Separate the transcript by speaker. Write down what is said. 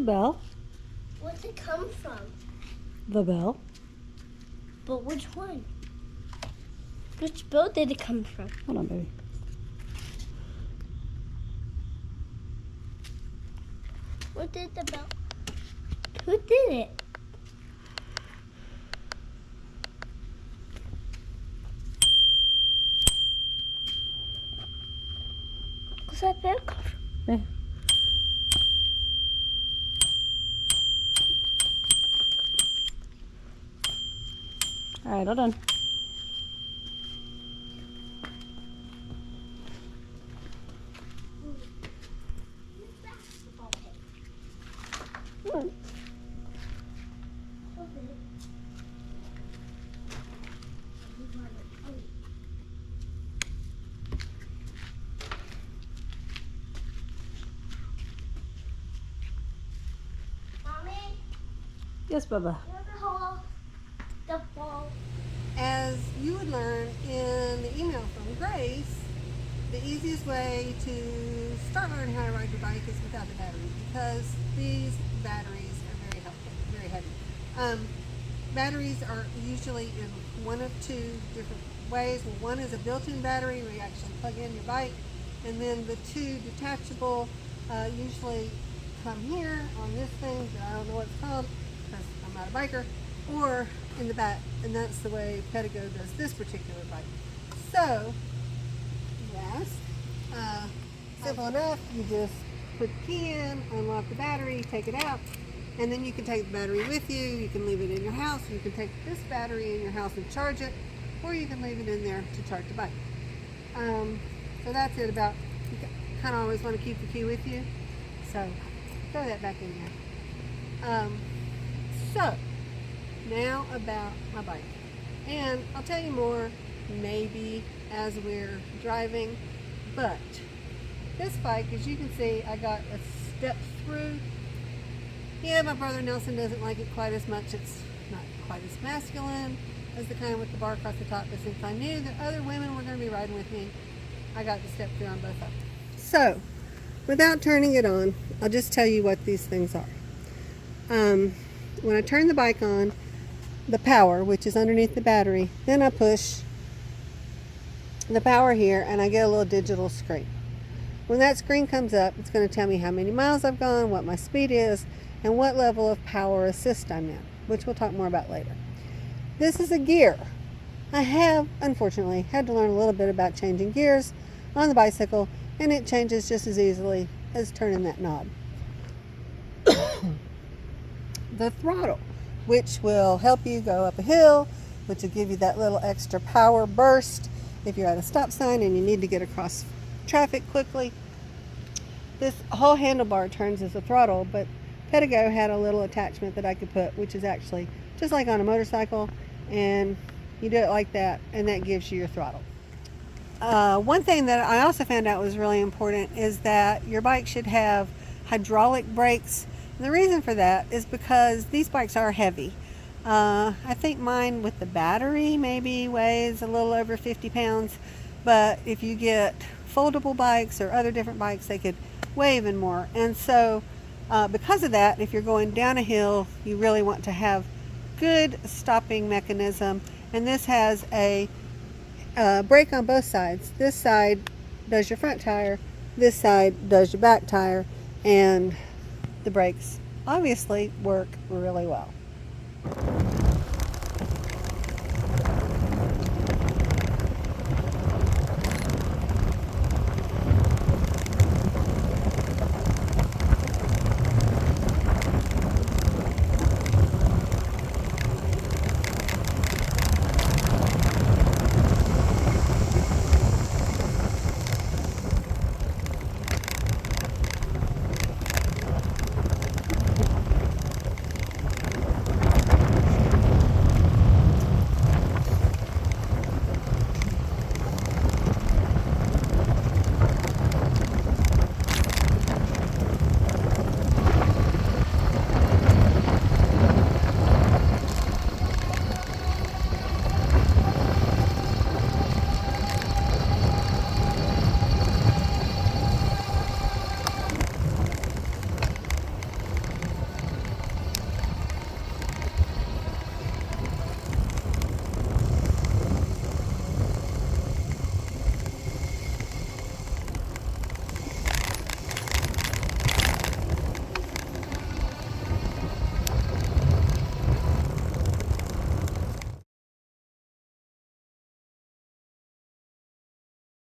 Speaker 1: bell.
Speaker 2: Where'd it come from?
Speaker 1: The bell.
Speaker 2: But which one? Which bell did it come from?
Speaker 1: Hold on, baby.
Speaker 2: Where did the bell? Who did it? Where's that bell come from?
Speaker 1: There. All right, all done.
Speaker 2: Mommy,
Speaker 1: Yes, Bubba.
Speaker 2: the ball.
Speaker 3: As you would learn in the email from Grace, the easiest way to start learning how to ride your bike is without the battery, because these batteries are very heavy. Batteries are usually in one of two different ways. Well, one is a built-in battery where you actually plug in your bike, and then the two detachable usually come here on this thing that I don't know what it's called because I'm not a biker, or in the back, and that's the way Piccadilly does this particular bike. So, yes, simple enough. You just put the key in, unlock the battery, take it out, and then you can take the battery with you. You can leave it in your house. You can take this battery in your house and charge it, or you can leave it in there to charge the bike. So that's it about, you kind of always want to keep the key with you. So throw that back in there. So now about my bike. And I'll tell you more maybe as we're driving, but this bike, as you can see, I got a step through. Yeah, my brother Nelson doesn't like it quite as much. It's not quite as masculine as the kind with the bar across the top, but since I knew that other women were going to be riding with me, I got the step through on both of them. So, without turning it on, I'll just tell you what these things are. When I turn the bike on, the power, which is underneath the battery, then I push the power here and I get a little digital screen. When that screen comes up, it's going to tell me how many miles I've gone, what my speed is, and what level of power assist I'm in, which we'll talk more about later. This is a gear. I have, unfortunately, had to learn a little bit about changing gears on the bicycle, and it changes just as easily as turning that knob. The throttle, which will help you go up a hill, which will give you that little extra power burst if you're at a stop sign and you need to get across traffic quickly. This whole handlebar turns as a throttle, but Piccadilly had a little attachment that I could put, which is actually just like on a motorcycle, and you do it like that, and that gives you your throttle. One thing that I also found out was really important is that your bike should have hydraulic brakes. And the reason for that is because these bikes are heavy. I think mine with the battery maybe weighs a little over 50 pounds, but if you get foldable bikes or other different bikes, they could weigh even more. And so because of that, if you're going down a hill, you really want to have good stopping mechanism. And this has a brake on both sides. This side does your front tire, this side does your back tire, and the brakes obviously work really well.